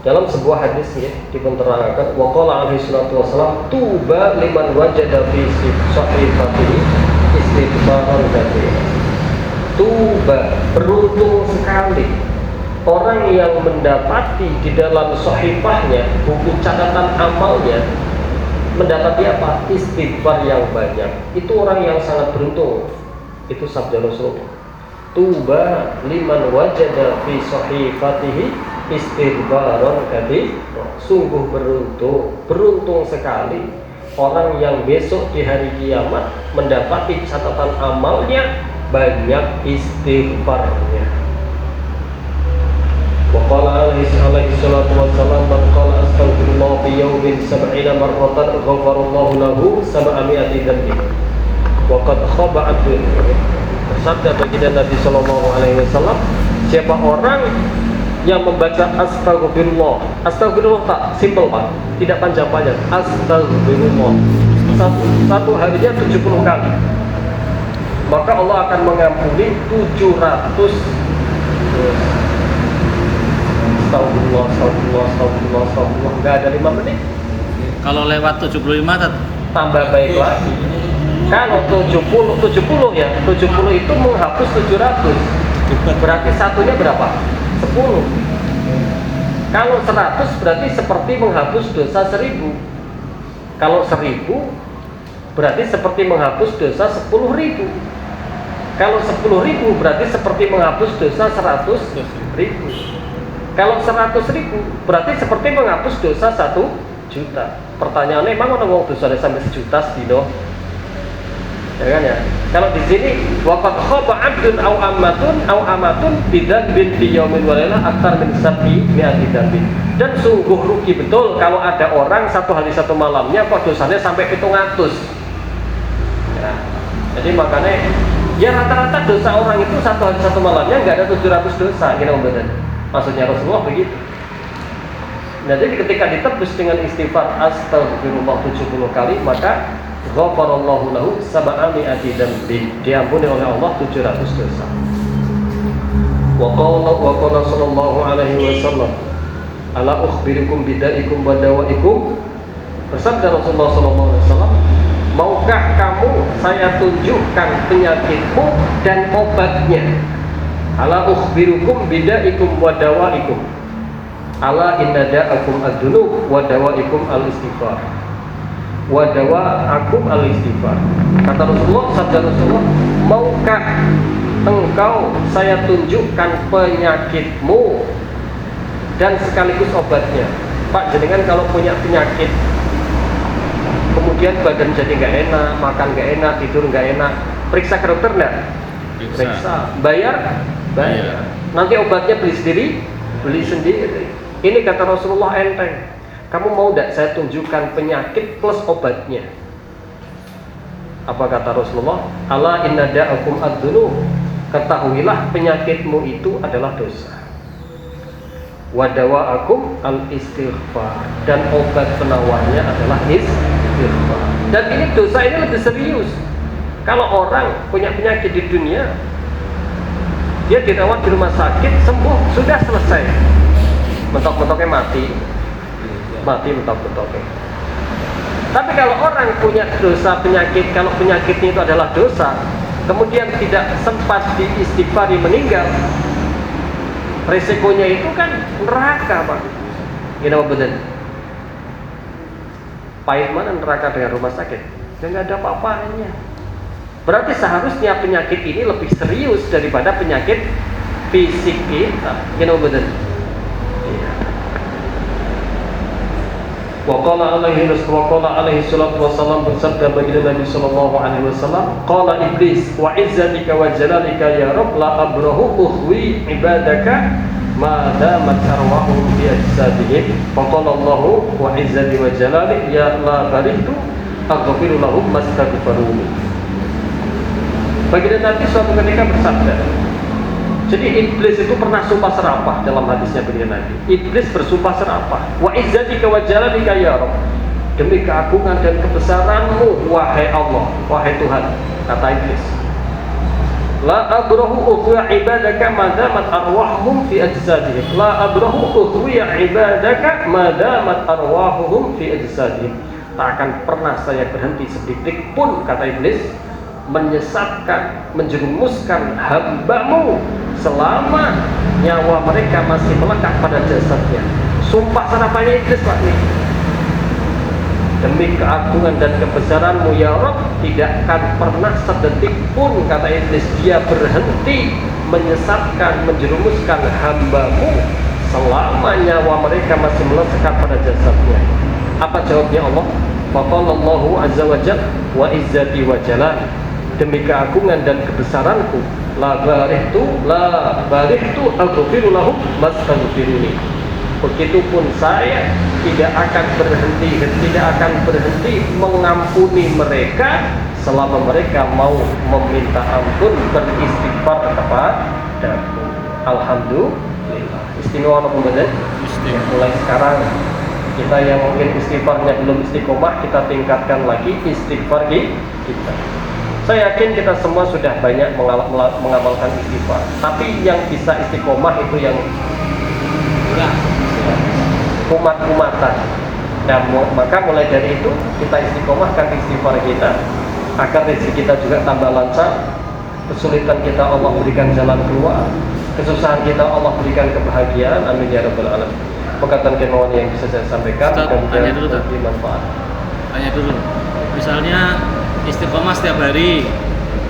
Dalam sebuah hadis diterangkan waqala alaihi salatu wasallam tuba liman wajada fi sahifatihi istighfaran katsira. Tuba, beruntung sekali orang yang mendapati di dalam sahifahnya, buku catatan amalnya, mendapati apa? Istighfar yang banyak. Itu orang yang sangat beruntung. Itu sabda Rasulullah. Tuba liman wajada fi sahifatihi istighfaran katsira. Sungguh beruntung sekali orang yang besok di hari kiamat mendapati catatan amalnya banyak istighfarnya. Wa qala alaihi salatu wassalam man qala astaghfirullah fi yawmin 70 marratan ghafarallahu lahu 700 dzanbin. Wa qad khaba 'abdun. Bersabda baginda Nabi sallallahu alaihi wasallam, siapa orang yang membaca astagfirullah tak simple Pak, tidak panjang-panjang, astagfirullah satu harinya 70 kali, maka Allah akan mengampuni 700 astagfirullah nggak ada 5 menit. Kalau lewat 75 tambah baik lagi. Kalau 70 itu menghapus 700, berarti satunya berapa? 10. Kalau 100 berarti seperti menghapus dosa 1000. Kalau 1000 berarti seperti menghapus dosa 10.000. Kalau 10.000 berarti seperti menghapus dosa 100.000. Kalau 100.000 berarti seperti menghapus dosa 1 juta. Pertanyaannya, emang ada wong dosanya sampai 1 juta sedino? Ya kan ya? Kalau di sini waqad khaba 'abdun aw amatun bidzanbin fi yaumin wa lailah aktsar min 700 dzanbin. Dan sungguh rugi betul kalau ada orang satu hari satu malamnya kok dosanya sampai 700. Ya. Jadi makanya ya rata-rata dosa orang itu satu hari satu malamnya enggak ada 700 dosa, kira umpamanya. Maksudnya Rasulullah begitu. Nah, jadi ketika ditebus dengan istighfar astagfirullah 70 kali, maka ghafarallahu lahu 700 dzanbin, diampuni oleh Allah 700 dosa. Wa qala sallallahu alaihi wasallam, ala ukhbirukum bidaikum wa dawaikum. Bersabda Rasulullah sallallahu alaihi wasallam, maukah kamu saya tunjukkan penyakitmu dan obatnya? Ala ukhbirukum bidaikum wa dawaikum. Ala inna da'akum ad-dunub wa dawaikum al-istighfar. Wa dawa'akum al-istighfar. Kata Rasulullah, sabda Rasulullah, maukah engkau saya tunjukkan penyakitmu dan sekaligus obatnya? Pak, jenengan kalau punya penyakit kemudian badan jadi nggak enak, makan nggak enak, tidur nggak enak, periksa ke dokter nggak? Periksa. Bayar? Bayar. Nanti obatnya beli sendiri. Ini kata Rasulullah enteng. Kamu mau tidak saya tunjukkan penyakit plus obatnya? Apa kata Rasulullah? Ala inna da'akum ad-dunub. Ketahuilah penyakitmu itu adalah dosa. Wa dawa'akum al-istighfar. Dan obat penawarnya adalah istighfar. Dan ini dosa ini lebih serius. Kalau orang punya penyakit di dunia, dia dirawat di rumah sakit, sembuh, sudah selesai, mentok-mentoknya mati mentok-mentoknya. Tapi kalau orang punya dosa penyakit, kalau penyakitnya itu adalah dosa, kemudian tidak sempat diistighfari meninggal, resikonya itu kan neraka, Pak. Ini betul. Pahit mana neraka dengan rumah sakit? Ya nggak ada apa-apanya. Berarti seharusnya penyakit ini lebih serius daripada penyakit fisik kita. Ini betul. Iya. Waqala alaihi salatu wassalam, bersabda baginda Nabi sallallahu alaihi wasallam, qala iblis wa izzatika wa jalalika ya rabb la abrahu ukhwi ibadaka ma damat arwahum bi ajsadihim. Faqala Allahu wa izzati wa jalali ya la baritu aghfiru lahum mastaghfiruni. Baginda Nabi suatu ketika bersabda, jadi iblis itu pernah sumpah serapah dalam hadisnya baginda Nabi. Iblis bersumpah serapah, wa izzatika wa jalalika ya rabb, demi keagungan dan kebesaranmu wahai Allah, wahai Tuhan, kata iblis, la abrahu ukhwa ibadaka madamat arwahum fi ajsadihim. La abrahu ukhwa ibadaka madamat arwahum fi ajsadihim. Tak akan pernah saya berhenti sedetik pun, kata iblis, menyesatkan, menjerumuskan hambamu selama nyawa mereka masih melekat pada jasadnya. Sumpah serapahnya iblis, Pak, nih. Demi keagungan dan kebesaranmu ya Rabb, tidak akan pernah sedetik pun, kata iblis, dia berhenti menyesatkan, menjerumuskan hambamu selama nyawa mereka masih melekat pada jasadnya. Apa jawabnya Allah? Faqala Allahu azza wa jalla wa izzati wa jalal, demi keagungan dan kebesaranku, la barihtu aghfiru lahum mastaghfiruni. Begitupun saya tidak akan berhenti mengampuni mereka selama mereka mau meminta ampun, beristighfar kepadaku. Alhamdulillah. Istimewa apa kemudian? Mulai sekarang kita yang mungkin istighfarnya belum istiqomah, kita tingkatkan lagi istighfar kita. Saya yakin kita semua sudah banyak mengamalkan istighfar, tapi yang bisa istiqomah itu yang umat-umatan. Nah, maka mulai dari itu kita istiqomahkan istighfar kita, agar rezeki kita juga tambah lancar, kesulitan kita Allah berikan jalan keluar, kesusahan kita Allah berikan kebahagiaan. Amin ya rabbal alamin. Perkataan kemauan yang bisa saya sampaikan, tanya dulu, bermanfaat. Tanya dulu. Misalnya istiqomah setiap hari,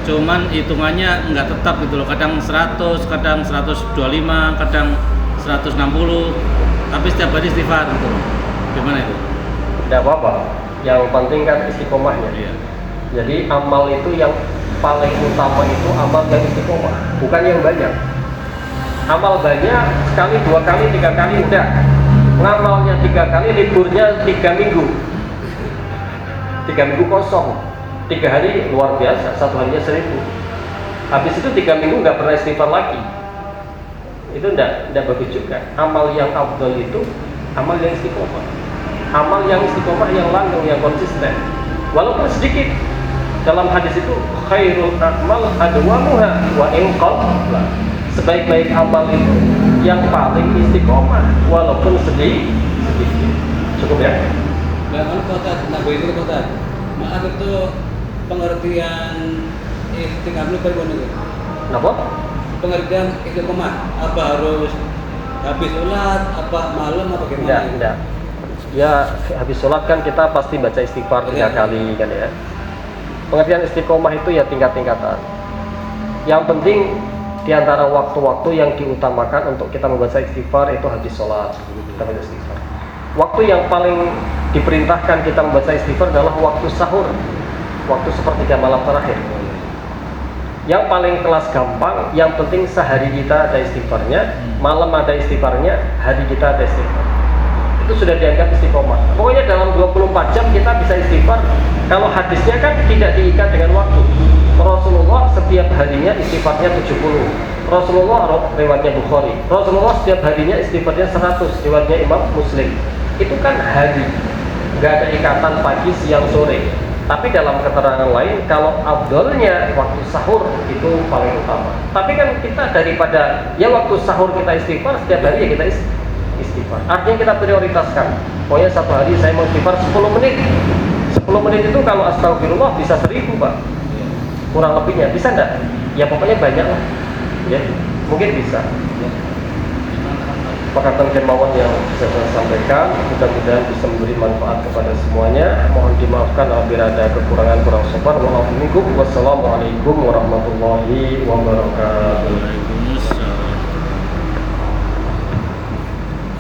cuman hitungannya nggak tetap gitu loh. Kadang 100, kadang 125, kadang 160. Tapi setiap hari istighfar gitu loh. Gimana itu? Tidak apa-apa. Yang penting kan istiqomahnya. Iya. Jadi amal itu yang paling utama itu amal yang istiqomah, bukan yang banyak. Amal banyak sekali, 2 kali, 3 kali udah. Ngamalnya 3 kali, liburnya 3 minggu. 3 minggu kosong. 3 hari luar biasa, 1 harinya 1000. Habis itu 3 minggu nggak pernah istighfar lagi. Itu enggak bagus juga. Amal yang afdal itu amal yang istiqomah. Amal yang istiqomah, yang langgeng, yang konsisten. Walaupun sedikit. Dalam hadis itu khairul a'mal adwamuha wa in qalla. Sebaik-baik amal itu yang paling istiqomah walaupun sedikit. Cukup ya? Bahkan kota, itu kota. Maaf itu pengertian istiqomah itu bagaimana itu? Kenapa? Pengertian istiqomah apa harus habis sholat, apa malam, apa gimana? Enggak. Ya habis sholat kan kita pasti baca istighfar 3 kali kan ya. Pengertian istiqomah itu ya tingkat-tingkatan. Yang penting di antara waktu-waktu yang diutamakan untuk kita membaca istighfar itu habis sholat, kita baca istighfar. Waktu yang paling diperintahkan kita membaca istighfar adalah waktu sahur, waktu sepertiga malam terakhir. Yang paling kelas gampang, yang penting sehari kita ada istighfarnya, malam ada istighfarnya, hari kita ada istighfar. Itu sudah dianggap istiqomah. Pokoknya dalam 24 jam kita bisa istighfar. Kalau hadisnya kan tidak diikat dengan waktu. Rasulullah setiap harinya istighfarnya 70. Rasulullah riwayatnya Bukhari. Rasulullah setiap harinya istighfarnya 100, riwayatnya Imam Muslim. Itu kan hari, nggak ada ikatan pagi, siang, sore. Tapi dalam keterangan lain, kalau afdolnya waktu sahur itu paling utama. Tapi kan kita daripada ya waktu sahur kita istighfar, setiap hari ya kita istighfar. Artinya kita prioritaskan. Pokoknya 1 hari saya mau istighfar 10 menit. 10 menit itu kalau astagfirullah bisa 1000 Pak, kurang lebihnya. Bisa enggak? Ya pokoknya banyak lah ya, mungkin bisa ya. Perkataan kemauan yang bisa saya sampaikan mudah-mudahan bisa memberi manfaat kepada semuanya. Mohon dimaafkan apabila ada kekurangan kurang sopan. Wassalamualaikum warahmatullahi wabarakatuh.